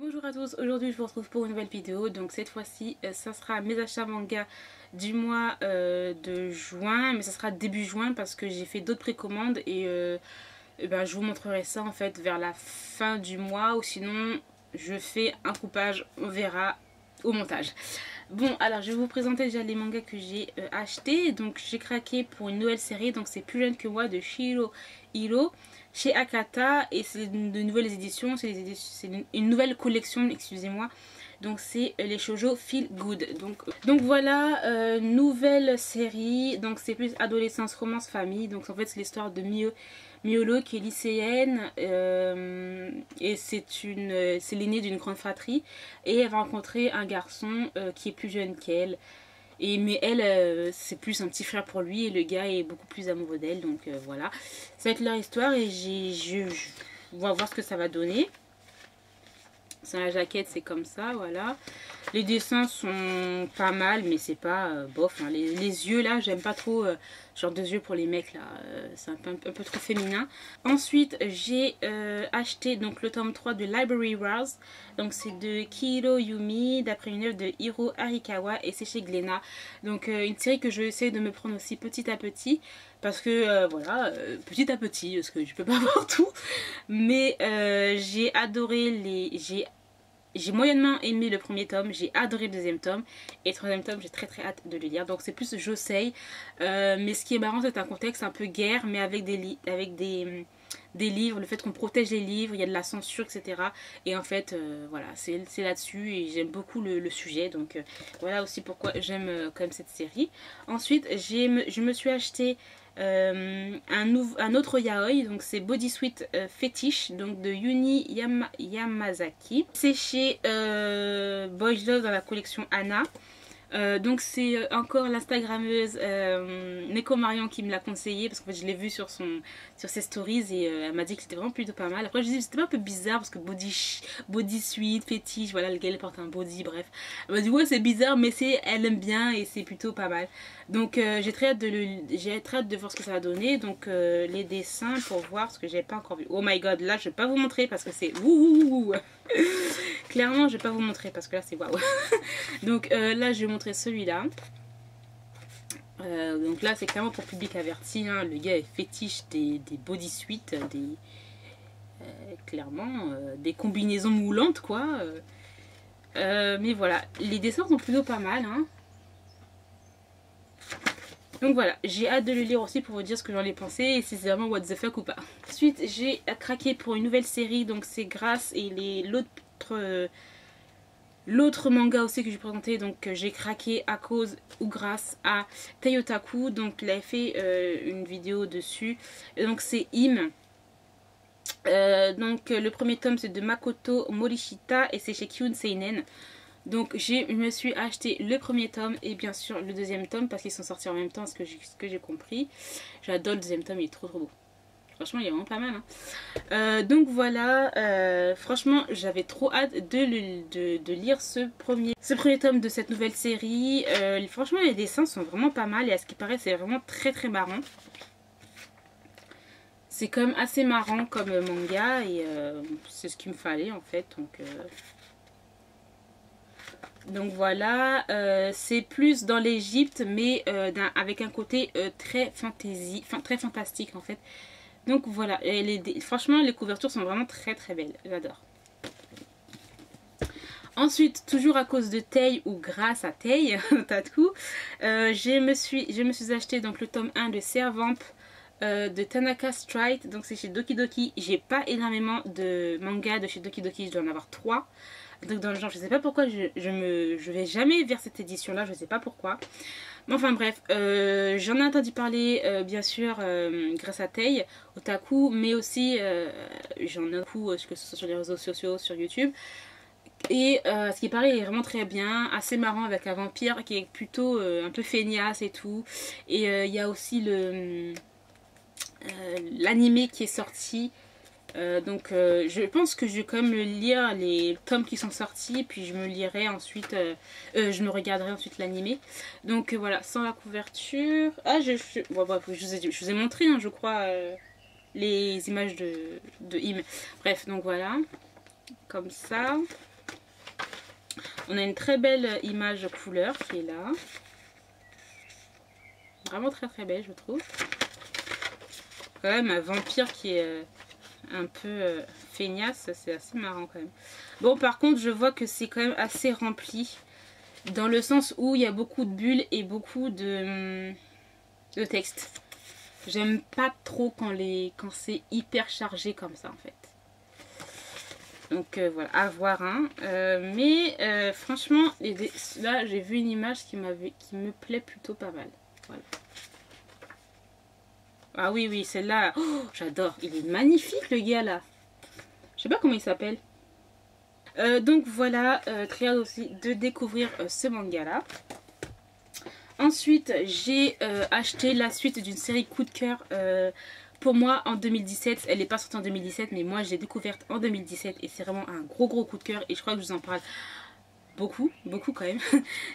Bonjour à tous, aujourd'hui je vous retrouve pour une nouvelle vidéo. Donc cette fois-ci ça sera mes achats manga du mois de juin, mais ça sera début juin parce que j'ai fait d'autres précommandes et ben, je vous montrerai ça en fait vers la fin du mois, ou sinon je fais un coupage, on verra au montage. Bon, alors je vais vous présenter déjà les mangas que j'ai achetés. Donc j'ai craqué pour une nouvelle série, donc c'est Plus jeune que moi de Shiro Hiro chez Akata, et c'est de nouvelles éditions, c'est une nouvelle collection, excusez-moi. Donc c'est les shoujo feel good. Donc voilà, nouvelle série. Donc c'est plus adolescence, romance, famille. Donc en fait c'est l'histoire de Miolo qui est lycéenne et c'est l'aînée d'une grande fratrie, et elle va rencontrer un garçon qui est plus jeune qu'elle. Mais elle, c'est plus un petit frère pour lui, et le gars est beaucoup plus amoureux d'elle. Donc voilà, ça va être leur histoire et on va voir ce que ça va donner. Sur la jaquette c'est comme ça, voilà. Les dessins sont pas mal, mais c'est pas bof, hein. Les yeux là, j'aime pas trop, genre deux yeux pour les mecs là, c'est un peu trop féminin. Ensuite j'ai acheté donc le tome 3 de Library Wars. Donc c'est de Kihiro Yumi, d'après une œuvre de Hiro Arikawa, et c'est chez Glénat. Donc une série que je vais essayer de me prendre aussi petit à petit, parce que voilà, petit à petit, parce que je peux pas avoir tout. Mais j'ai adoré j'ai moyennement aimé le premier tome, j'ai adoré le deuxième tome, et le troisième tome j'ai très hâte de le lire. Donc c'est plus Josei, mais ce qui est marrant c'est un contexte un peu guerre, mais avec des livres, le fait qu'on protège les livres, il y a de la censure, etc. Et en fait voilà, c'est là-dessus, et j'aime beaucoup le sujet. Donc voilà aussi pourquoi j'aime quand même cette série. Ensuite je me suis acheté un autre yaoi, donc c'est Body Sweet Fetish, donc de Yuni Yamazaki. C'est chez Boys Love dans la collection Anna. Donc c'est encore l'instagrammeuse Neko Marion qui me l'a conseillé, parce qu'en fait je l'ai vu sur ses stories, et elle m'a dit que c'était vraiment plutôt pas mal. Après je dis c'était un peu bizarre parce que body sweet, fétiche, voilà, le gars il porte un body, bref. Elle m'a dit ouais c'est bizarre, mais elle aime bien et c'est plutôt pas mal. Donc j'ai très hâte de voir ce que ça va donner. Donc les dessins pour voir ce que j'ai pas encore vu. Oh my god, là je vais pas vous montrer parce que c'est wouhouhou. Clairement je vais pas vous montrer parce que là c'est waouh. Donc là je vais montrer celui-là. Donc là c'est clairement pour public averti, hein. Le gars est fétiche des body suites, clairement des combinaisons moulantes quoi. Mais voilà, les dessins sont plutôt pas mal, hein. Donc voilà, j'ai hâte de le lire aussi pour vous dire ce que j'en ai pensé et si c'est vraiment what the fuck ou pas. Ensuite j'ai craqué pour une nouvelle série, donc c'est grâce et l'autre manga aussi que j'ai présenté. Donc j'ai craqué à cause ou grâce à Tayotaku. Donc il avait fait une vidéo dessus. Et donc c'est Im. Donc le premier tome c'est de Makoto Morishita et c'est chez Kyun Seinen. Donc je me suis acheté le premier tome et bien sûr le deuxième tome parce qu'ils sont sortis en même temps, ce que j'ai compris. J'adore le deuxième tome, il est trop beau. Franchement il est vraiment pas mal, hein. Donc voilà, franchement j'avais trop hâte de lire ce premier tome de cette nouvelle série. Franchement les dessins sont vraiment pas mal et à ce qui paraît c'est vraiment très marrant. C'est quand même assez marrant comme manga et c'est ce qu'il me fallait en fait. Donc voilà, c'est plus dans l'Égypte, mais avec un côté très fantastique en fait. Donc voilà, franchement les couvertures sont vraiment très belles, j'adore. Ensuite, toujours à cause de Tei ou grâce à Tei, Tatou, je me suis acheté donc le tome 1 de Servamp de Tanaka Stride. Donc c'est chez Doki Doki. J'ai pas énormément de mangas de chez Doki Doki, je dois en avoir 3. Donc dans le genre, je sais pas pourquoi je vais jamais vers cette édition là, je sais pas pourquoi. Mais enfin bref, j'en ai entendu parler bien sûr grâce à Tei, Otaku, mais aussi j'en ai beaucoup que ce soit sur les réseaux sociaux, sur YouTube. Et ce qui paraît il est vraiment très bien, assez marrant, avec un vampire qui est plutôt un peu feignasse et tout. Et il y a aussi l'animé qui est sorti. Donc je pense que je vais quand même lire les tomes qui sont sortis, puis je me lirai ensuite, je me regarderai ensuite l'animé. Donc voilà, sans la couverture. Ah bon, bref, je vous ai montré hein, je crois les images de Im. Bref, donc voilà. comme ça. On a une très belle image couleur qui est là. Vraiment très très belle, je trouve. Quand même un vampire qui est un peu feignasse, c'est assez marrant quand même. Bon, par contre, je vois que c'est quand même assez rempli. Dans le sens où il y a beaucoup de bulles et beaucoup de texte. J'aime pas trop quand c'est hyper chargé comme ça en fait. Donc voilà, à voir. Hein. Mais franchement, là j'ai vu une image qui me plaît plutôt pas mal. Voilà. Ah oui, oui, celle-là, oh, j'adore. Il est magnifique le gars là. Je sais pas comment il s'appelle. Donc voilà, très hâte aussi de découvrir ce manga là. Ensuite, j'ai acheté la suite d'une série coup de cœur pour moi en 2017. Elle n'est pas sortie en 2017, mais moi je l'ai découverte en 2017 et c'est vraiment un gros coup de cœur et je crois que je vous en parle beaucoup quand même.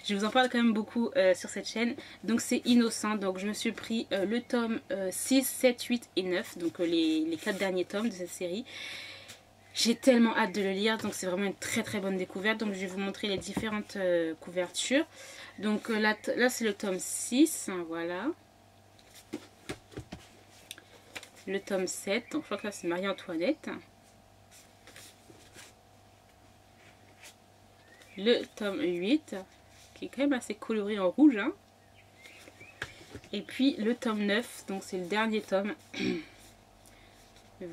Je vous en parle quand même beaucoup sur cette chaîne. Donc c'est Innocent, donc je me suis pris le tome 6, 7, 8 et 9, donc les 4 derniers tomes de cette série. J'ai tellement hâte de le lire, donc c'est vraiment une très bonne découverte. Donc je vais vous montrer les différentes couvertures. Donc là c'est le tome 6, hein, voilà. Le tome 7, donc je crois que là c'est Marie-Antoinette. Le tome 8, qui est quand même assez coloré en rouge. Hein. Et puis le tome 9, donc c'est le dernier tome.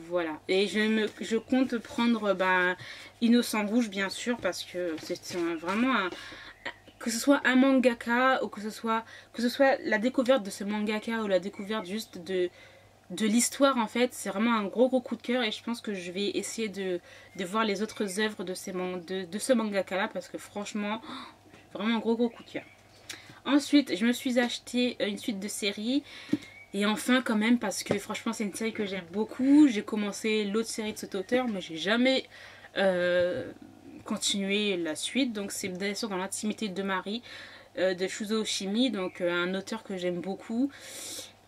Voilà. Et je compte prendre Innocent Rouge, bien sûr, parce que c'est vraiment que ce soit un mangaka ou que ce soit la découverte de ce mangaka ou la découverte juste de l'histoire en fait, c'est vraiment un gros coup de cœur et je pense que je vais essayer de voir les autres œuvres de ce mangaka là parce que franchement, vraiment un gros coup de cœur. Ensuite, je me suis acheté une suite de séries et enfin quand même parce que franchement c'est une série que j'aime beaucoup. J'ai commencé l'autre série de cet auteur mais j'ai jamais continué la suite. Donc c'est bien sûr Dans l'intimité de Marie de Shuzo Oshimi, donc un auteur que j'aime beaucoup.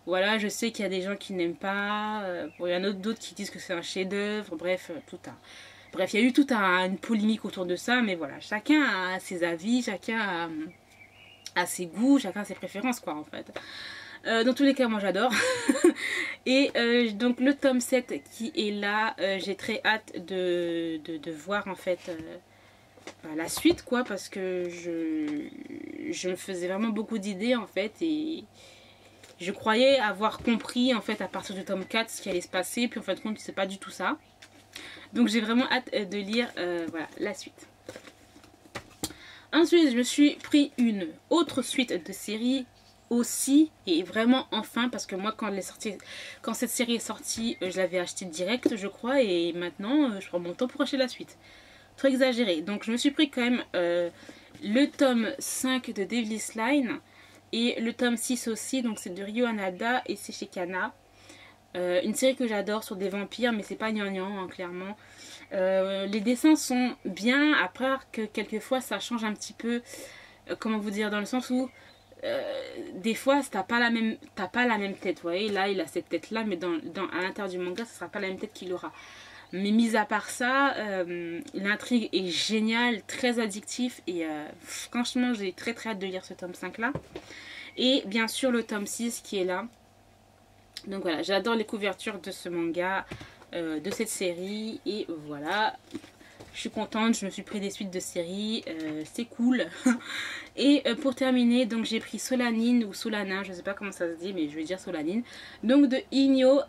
Voilà, je sais qu'il y a des gens qui n'aiment pas, bon, il y en a d'autres qui disent que c'est un chef-d'œuvre, bref, bref, il y a eu toute une polémique autour de ça, mais voilà, chacun a ses avis, chacun a ses goûts, chacun a ses préférences, quoi, en fait. Dans tous les cas, moi j'adore. Et donc le tome 7 qui est là, j'ai très hâte de voir, en fait, la suite, quoi, parce que je me faisais vraiment beaucoup d'idées, en fait, et je croyais avoir compris en fait à partir du tome 4 ce qui allait se passer, puis en fin de compte c'est pas du tout ça. Donc j'ai vraiment hâte de lire voilà, la suite. Ensuite je me suis pris une autre suite de série aussi, et vraiment enfin, parce que moi quand cette série est sortie, je l'avais acheté direct je crois, et maintenant je prends mon temps pour acheter la suite. Trop exagéré. Donc je me suis pris quand même le tome 5 de Devil's Line. Et le tome 6 aussi, donc c'est de Ryo Hanada et c'est chez Kana. Une série que j'adore sur des vampires, mais c'est pas gnangnan, hein, clairement. Les dessins sont bien, à part que quelquefois ça change un petit peu, comment vous dire, dans le sens où des fois t'as pas la même tête, vous voyez, là il a cette tête là, mais à l'intérieur du manga, ce sera pas la même tête qu'il aura. Mais mis à part ça, l'intrigue est géniale, très addictif et franchement j'ai très hâte de lire ce tome 5 là. Et bien sûr le tome 6 qui est là. Donc voilà, j'adore les couvertures de ce manga, de cette série, et voilà. Je suis contente, je me suis pris des suites de séries, c'est cool. Et pour terminer, donc j'ai pris Solanine ou Solanin, je sais pas comment ça se dit, mais je vais dire Solanine. Donc de Inyo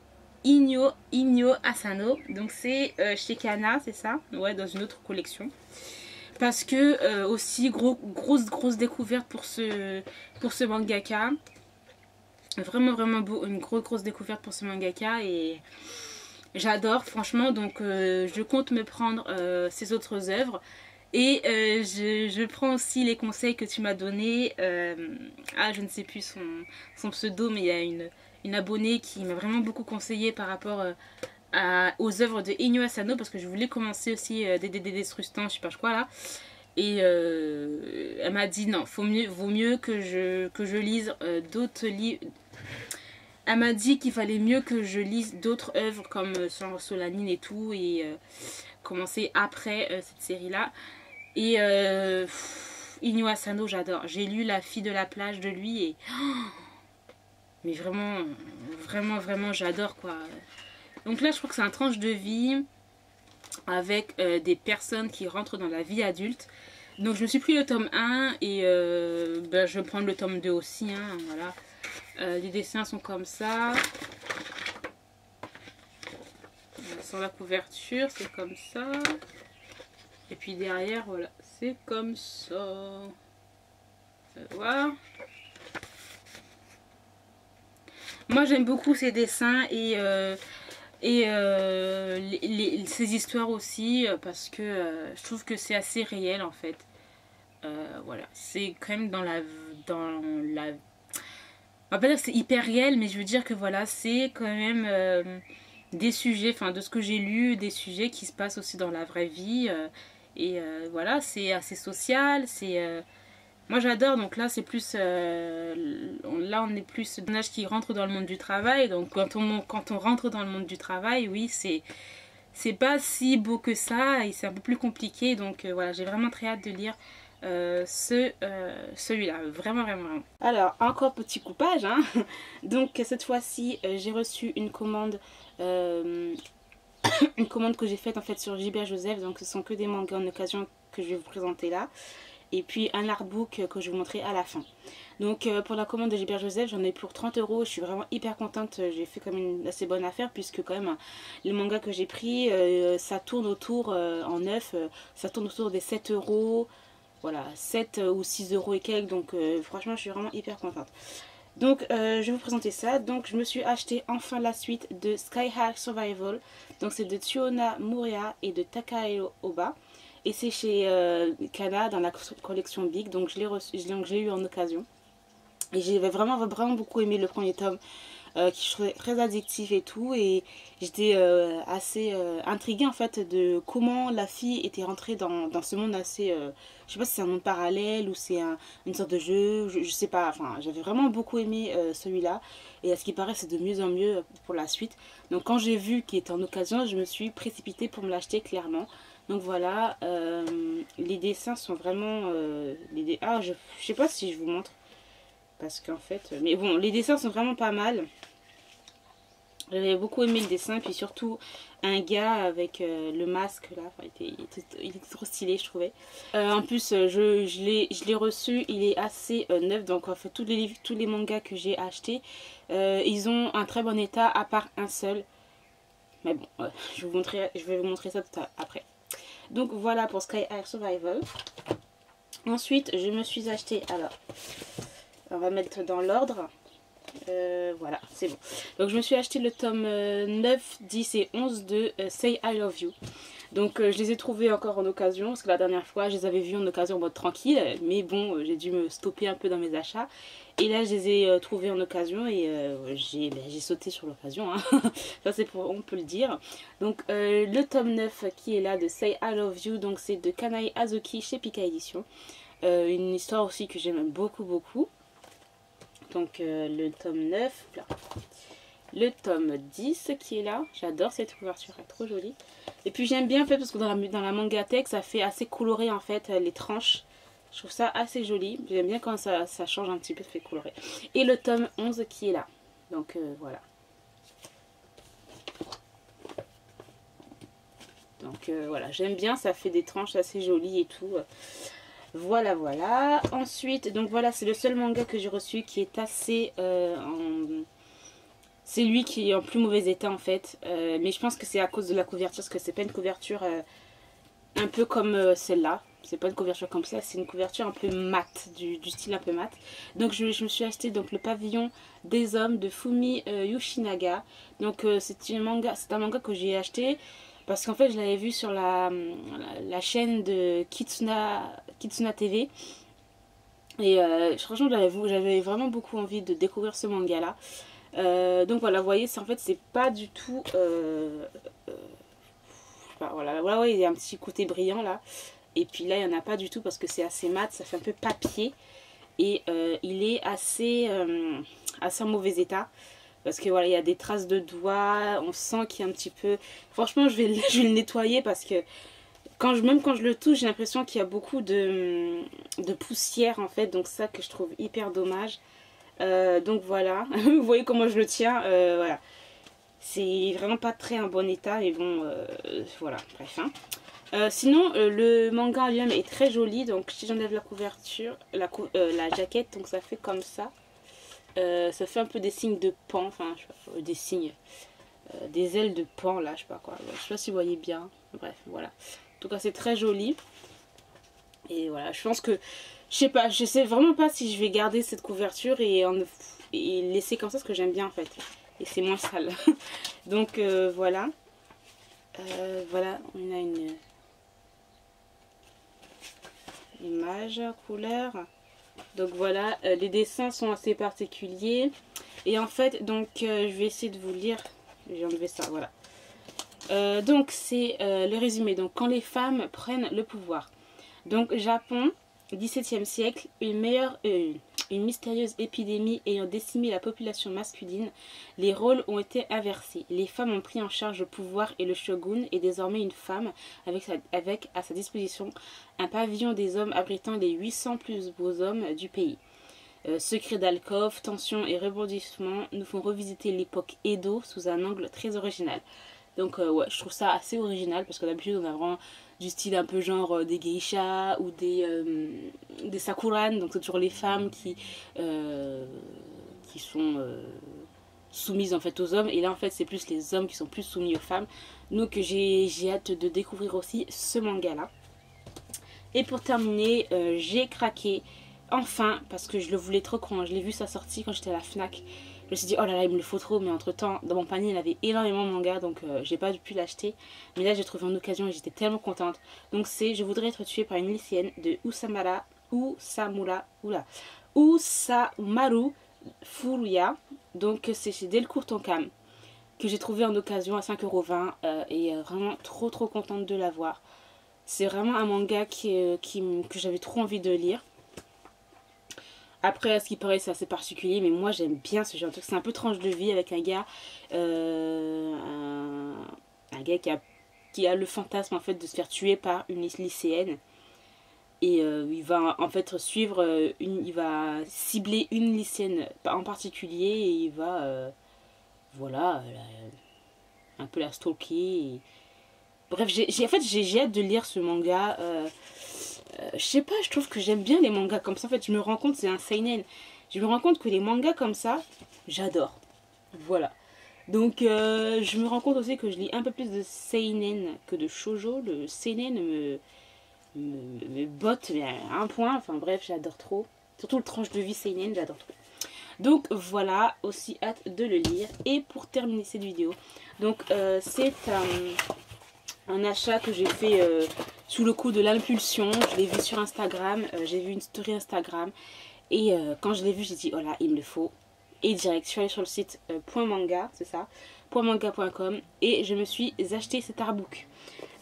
Asano, donc c'est chez Kana, c'est ça? Ouais, dans une autre collection. Parce que aussi grosse découverte pour ce mangaka. Vraiment beau, une grosse découverte pour ce mangaka et j'adore franchement. Donc je compte me prendre ses autres œuvres. Et je prends aussi les conseils que tu m'as donnés. Je ne sais plus son pseudo, mais il y a une abonnée qui m'a vraiment beaucoup conseillé par rapport aux œuvres de Inyo Asano, parce que je voulais commencer aussi des Strustan, je sais pas quoi là. Et elle m'a dit non, vaut mieux que je lise d'autres livres. Elle m'a dit qu'il fallait mieux que je lise d'autres œuvres comme Solanine et tout. Et commencé après cette série-là. Et Inyo Asano, j'adore. J'ai lu La fille de la plage de lui et... mais vraiment, vraiment, vraiment, j'adore quoi. Donc là, je crois que c'est un tranche de vie avec des personnes qui rentrent dans la vie adulte. Donc je me suis pris le tome 1 et ben, je vais prendre le tome 2 aussi. Hein, voilà. Les dessins sont comme ça. Sans la couverture, c'est comme ça. Et puis derrière, voilà, c'est comme ça. Vous allez voir. Moi j'aime beaucoup ces dessins et ces histoires aussi parce que je trouve que c'est assez réel en fait. Voilà, c'est quand même dans la... on va pas dire que c'est hyper réel, mais je veux dire que voilà, c'est quand même des sujets, enfin de ce que j'ai lu, des sujets qui se passent aussi dans la vraie vie. Voilà, c'est assez social, c'est... Moi j'adore, donc là c'est plus... là on est plus d'un âge qui rentre dans le monde du travail, donc quand on rentre dans le monde du travail, oui c'est pas si beau que ça, et c'est un peu plus compliqué, donc voilà, j'ai vraiment très hâte de lire celui-là, vraiment, vraiment, vraiment. Alors, encore petit coupage, hein. Donc cette fois-ci, j'ai reçu une commande... une commande que j'ai faite en fait sur Gilbert Joseph, donc ce sont que des mangas en occasion que je vais vous présenter là. Et puis un artbook que je vais vous montrer à la fin. Donc pour la commande de Gilbert Joseph, j'en ai pour 30 €. Je suis vraiment hyper contente. J'ai fait comme une assez bonne affaire puisque quand même les mangas que j'ai pris, ça tourne autour en neuf, ça tourne autour des 7 €. Voilà, 7 ou 6 € et quelques. Donc franchement, je suis vraiment hyper contente. Donc je vais vous présenter ça. Donc je me suis acheté enfin la suite de Sky High Survival. Donc c'est de Tsuona Muria et de Takahiro Oba. Et c'est chez Kana dans la collection Big. Donc je l'ai eu en occasion. Et j'ai vraiment, vraiment beaucoup aimé le premier tome. Qui je trouvais très addictif et tout. Et j'étais assez intriguée en fait de comment la fille était rentrée dans ce monde assez... je sais pas si c'est un monde parallèle ou c'est une sorte de jeu. Je sais pas. Enfin, j'avais vraiment beaucoup aimé celui-là. Et à ce qui paraît, c'est de mieux en mieux pour la suite. Donc quand j'ai vu qu'il était en occasion, je me suis précipitée pour me l'acheter clairement. Donc voilà, les dessins sont vraiment... Ah, je sais pas si je vous montre. Parce qu'en fait... Mais bon, les dessins sont vraiment pas mal. J'avais beaucoup aimé le dessin. Puis surtout, un gars avec le masque là. Enfin, il était trop stylé, je trouvais. En plus, je l'ai reçu. Il est assez neuf. Donc en fait, tous les mangas que j'ai achetés, ils ont un très bon état, à part un seul. Mais bon, je vais vous montrer ça tout après. Donc voilà pour Sky High Survival. Ensuite, je me suis acheté... Alors, on va mettre dans l'ordre. Voilà, c'est bon. Donc je me suis acheté le tome 9, 10 et 11 de Say I Love You. Donc je les ai trouvés encore en occasion. Parce que la dernière fois, je les avais vus en occasion en mode tranquille. Mais bon, j'ai dû me stopper un peu dans mes achats. Et là, je les ai trouvés en occasion. Et j'ai sauté sur l'occasion. Hein. Ça, on peut le dire. Donc le tome 9 qui est là de Say I Love You. Donc c'est de Kanae Azuki chez Pika Édition. Une histoire aussi que j'aime beaucoup, beaucoup. Donc le tome 9, là. Le tome 10 qui est là. J'adore cette couverture, elle est trop jolie. Et puis j'aime bien en fait parce que dans la mangatech, ça fait assez coloré en fait les tranches. Je trouve ça assez joli. J'aime bien quand ça change un petit peu, ça fait coloré. Et le tome 11 qui est là. Donc voilà. Donc voilà, j'aime bien, ça fait des tranches assez jolies et tout. Voilà, voilà. Ensuite, donc voilà, c'est le seul manga que j'ai reçu qui est assez... C'est lui qui est en plus mauvais état en fait. Mais je pense que c'est à cause de la couverture, parce que c'est pas une couverture un peu comme celle-là. C'est pas une couverture comme ça, c'est une couverture un peu mat, du style un peu mat. Donc je me suis acheté donc, le pavillon des hommes de Fumi Yoshinaga. Donc c'est un manga que j'ai acheté. Parce qu'en fait, je l'avais vu sur la chaîne de Kitsuna TV. Et franchement, j'avais vraiment beaucoup envie de découvrir ce manga-là. Donc voilà, vous voyez, en fait, c'est pas du tout... voilà, il y a un petit côté brillant là. Et puis là, il n'y en a pas du tout parce que c'est assez mat, ça fait un peu papier. Et il est assez en mauvais état. parce que voilà, il y a des traces de doigts, on sent qu'il y a un petit peu... Franchement, je vais le nettoyer parce que même quand je le touche, j'ai l'impression qu'il y a beaucoup de poussière en fait, donc ça que je trouve hyper dommage. Donc voilà, vous voyez comment je le tiens, voilà. C'est vraiment pas très en bon état, mais bon, voilà, bref. Hein. Sinon, le manga en lui-même est très joli, donc si j'enlève la couverture, la jaquette, donc ça fait comme ça. Ça fait un peu des signes de pan, enfin, je sais pas, des signes, des ailes de pan là, je sais pas quoi. Je sais pas si vous voyez bien, bref, voilà. En tout cas, c'est très joli. Et voilà, je pense que, je sais pas, je sais vraiment pas si je vais garder cette couverture et laisser comme ça, parce que j'aime bien en fait. Et c'est moins sale. Donc voilà. Voilà, on a une image, couleur. Donc voilà, les dessins sont assez particuliers. Et en fait, donc je vais essayer de vous lire. J'ai enlevé ça, voilà. Donc c'est le résumé. Donc quand les femmes prennent le pouvoir. Donc Japon, 17e siècle, une mystérieuse épidémie ayant décimé la population masculine, les rôles ont été inversés. Les femmes ont pris en charge le pouvoir et le shogun est désormais une femme avec à sa disposition un pavillon des hommes abritant les 800 plus beaux hommes du pays. Secrets d'alcôve, tensions et rebondissements nous font revisiter l'époque Edo sous un angle très original. Donc ouais, je trouve ça assez original parce que d'habitude on a vraiment du style un peu genre des geishas ou des sakuran, donc c'est toujours les femmes qui sont soumises en fait aux hommes, et là en fait c'est plus les hommes qui sont plus soumis aux femmes. Donc j'ai hâte de découvrir aussi ce manga là. Et pour terminer, j'ai craqué enfin, parce que je le voulais trop quand je l'ai vu sa sortie quand j'étais à la FNAC. Je me suis dit oh là là il me le faut trop, mais entre temps dans mon panier il y avait énormément de mangas, donc j'ai pas pu l'acheter. Mais là j'ai trouvé en occasion et j'étais tellement contente. Donc c'est Je voudrais être tuée par une lycéenne de Usamaru Furuya. Donc c'est chez Delcourt Tonkam, que j'ai trouvé en occasion à 5,20 € et vraiment trop contente de l'avoir. C'est vraiment un manga que j'avais trop envie de lire. Après, à ce qui paraît, c'est assez particulier, mais moi j'aime bien ce genre de truc. C'est un peu tranche de vie avec un gars, un gars qui a le fantasme en fait de se faire tuer par une lycéenne. Et il va en fait suivre, il va cibler une lycéenne en particulier et il va, voilà, un peu la stalker. Et... Bref, j'ai hâte de lire ce manga. Je sais pas, je trouve que j'aime bien les mangas comme ça. En fait, je me rends compte, c'est un seinen. Je me rends compte que les mangas comme ça, j'adore. Voilà. Donc, je me rends compte aussi que je lis un peu plus de seinen que de shoujo. Le seinen me botte à un point. Enfin bref, j'adore trop. Surtout le tranche de vie seinen, j'adore trop. Donc voilà, aussi hâte de le lire. Et pour terminer cette vidéo, donc c'est un achat que j'ai fait sous le coup de l'impulsion. Je l'ai vu sur Instagram, j'ai vu une story Instagram. Et quand je l'ai vu, j'ai dit, oh là, il me le faut. Et direct, je suis allée sur le site .manga, c'est ça, .manga.com. Et je me suis acheté cet artbook.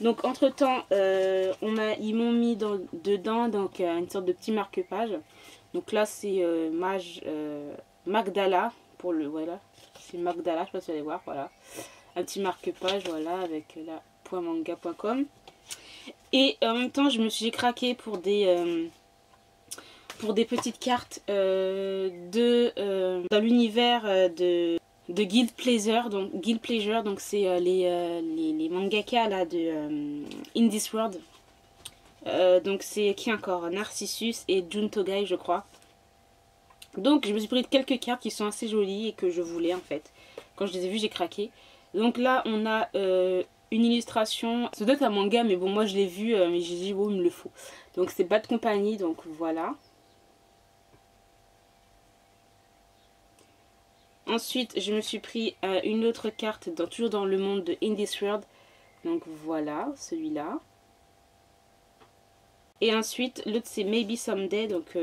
Donc entre temps, ils m'ont mis dedans donc, une sorte de petit marque-page. Donc là, c'est Magdala, pour le, voilà. C'est Magdala, je sais pas si vous allez voir, voilà. Un petit marque-page, voilà, avec la .manga.com. Et en même temps, j'ai craqué pour des petites cartes dans l'univers de Guild Pleasure. Donc Guild Pleasure, donc c'est les mangaka là de In This World. Donc c'est qui encore, Narcissus et Juntogai je crois. Donc je me suis pris quelques cartes qui sont assez jolies et que je voulais en fait. Quand je les ai vues, j'ai craqué. Donc là on a une illustration, ça doit être un manga mais bon moi je l'ai vu mais j'ai dit oh il me le faut. Donc c'est Bad Company, donc voilà. Ensuite je me suis pris une autre carte toujours dans le monde de In This World. Donc voilà, celui-là. Et ensuite l'autre c'est Maybe Someday, donc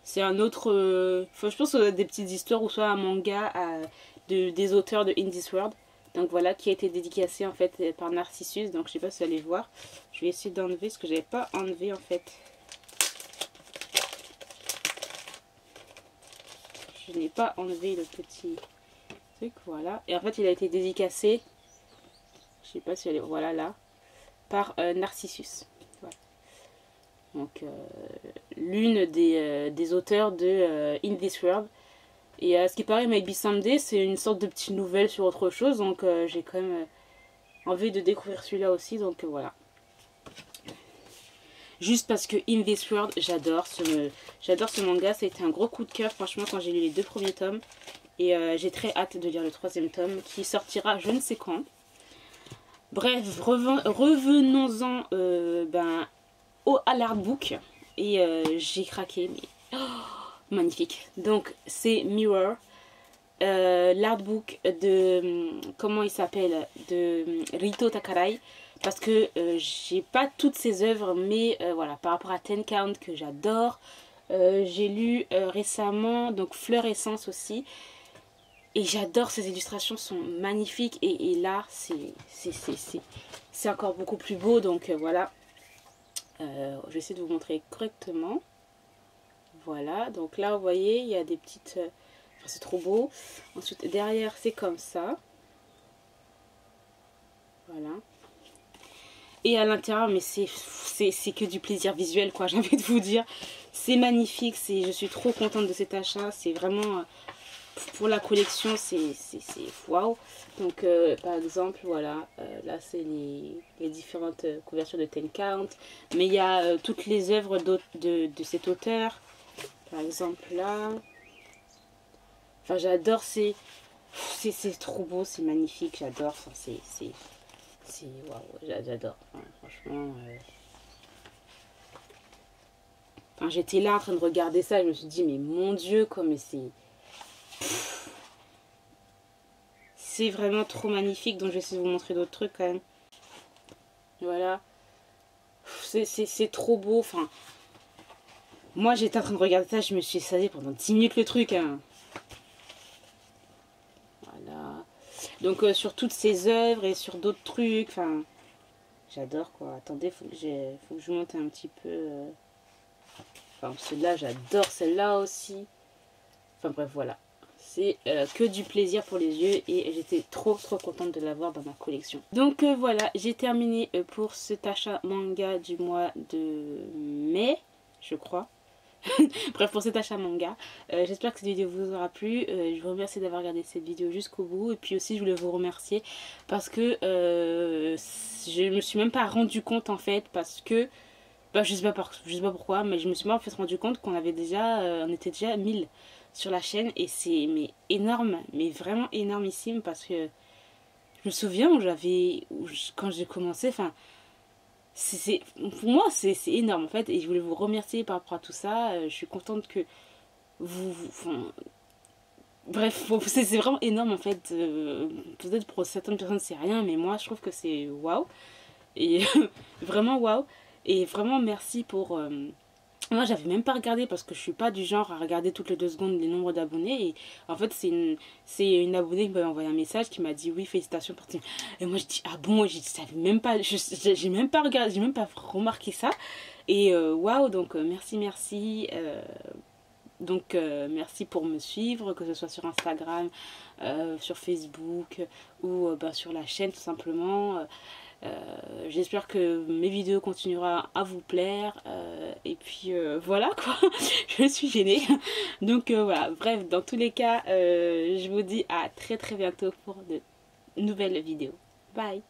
c'est un autre, je pense que ça doit être des petites histoires ou soit un manga des auteurs de In This World. Donc voilà, qui a été dédicacé en fait par Narcissus. Donc je sais pas si vous allez voir. Je vais essayer d'enlever ce que j'avais pas enlevé en fait. Je n'ai pas enlevé le petit truc, voilà. Et en fait, il a été dédicacé, je sais pas si elle est, voilà là, par Narcissus. Voilà. Donc, l'une des auteurs de In This World. Et ce qui paraît, Maybe Someday, c'est une sorte de petite nouvelle sur autre chose. Donc, j'ai quand même envie de découvrir celui-là aussi. Donc, voilà. Juste parce que In This World, j'adore ce manga. C'était un gros coup de cœur, franchement, quand j'ai lu les 2 premiers tomes. Et j'ai très hâte de lire le 3e tome qui sortira je ne sais quand. Bref, revenons-en à l'artbook. Et j'ai craqué, mais magnifique. Donc, c'est Mirror. L'artbook de, comment il s'appelle, de Rito Takarai. Parce que j'ai pas toutes ses œuvres, mais voilà, par rapport à Ten Count que j'adore. J'ai lu récemment, donc Fleur Essence aussi. Et j'adore, ces illustrations sont magnifiques. Et là, c'est encore beaucoup plus beau. Donc voilà. Je vais essayer de vous montrer correctement. Voilà. Donc là, vous voyez, il y a des petites... Enfin, c'est trop beau. Ensuite, derrière, c'est comme ça. Voilà. Et à l'intérieur, mais c'est que du plaisir visuel, quoi. J'ai envie de vous dire. C'est magnifique. Je suis trop contente de cet achat. C'est vraiment... pour la collection, c'est waouh. Donc, par exemple, voilà, là, c'est les différentes couvertures de Ten Count. Mais il y a toutes les œuvres de cet auteur. Par exemple, là. Enfin, j'adore, c'est trop beau, c'est magnifique, j'adore. Enfin, c'est waouh, j'adore. Enfin, franchement... Enfin, j'étais là en train de regarder ça, je me suis dit, mais mon Dieu, comme c'est... C'est vraiment trop magnifique, donc je vais essayer de vous montrer d'autres trucs quand même. Voilà. C'est trop beau, enfin... Moi, j'étais en train de regarder ça, je me suis essayée pendant 10 minutes le truc, hein. Voilà. Donc, sur toutes ces œuvres et sur d'autres trucs, enfin... J'adore, quoi. Attendez, faut que je monte un petit peu... Enfin, celle-là, j'adore celle-là aussi. Enfin, bref, voilà. C'est que du plaisir pour les yeux et j'étais trop contente de l'avoir dans ma collection. Donc voilà, j'ai terminé pour cet achat manga du mois de mai, je crois. Bref, pour cet achat manga. J'espère que cette vidéo vous aura plu. Je vous remercie d'avoir regardé cette vidéo jusqu'au bout. Et puis aussi, je voulais vous remercier parce que je me suis même pas rendu compte en fait parce que... Bah, je sais pas pourquoi, mais je me suis pas en fait rendu compte qu'on avait déjà... on était déjà 1000 sur la chaîne et c'est énorme, mais vraiment énormissime parce que je me souviens quand j'ai commencé, enfin pour moi c'est énorme en fait et je voulais vous remercier par rapport à tout ça. Je suis contente que bref, c'est vraiment énorme en fait. Peut-être pour certaines personnes c'est rien, mais moi je trouve que c'est waouh et vraiment waouh et vraiment merci pour... Moi, j'avais même pas regardé parce que je suis pas du genre à regarder toutes les 2 secondes les nombres d'abonnés. Et en fait, c'est une abonnée qui m'a envoyé un message qui m'a dit oui, félicitations pour tes... Et moi, je dis ah bon, je savais même pas, j'ai même pas regardé, j'ai même pas remarqué ça. Et waouh, donc merci. Donc merci pour me suivre, que ce soit sur Instagram, sur Facebook ou sur la chaîne tout simplement. J'espère que mes vidéos continueront à vous plaire et puis voilà quoi. Je suis gênée donc voilà, bref, dans tous les cas je vous dis à très bientôt pour de nouvelles vidéos. Bye.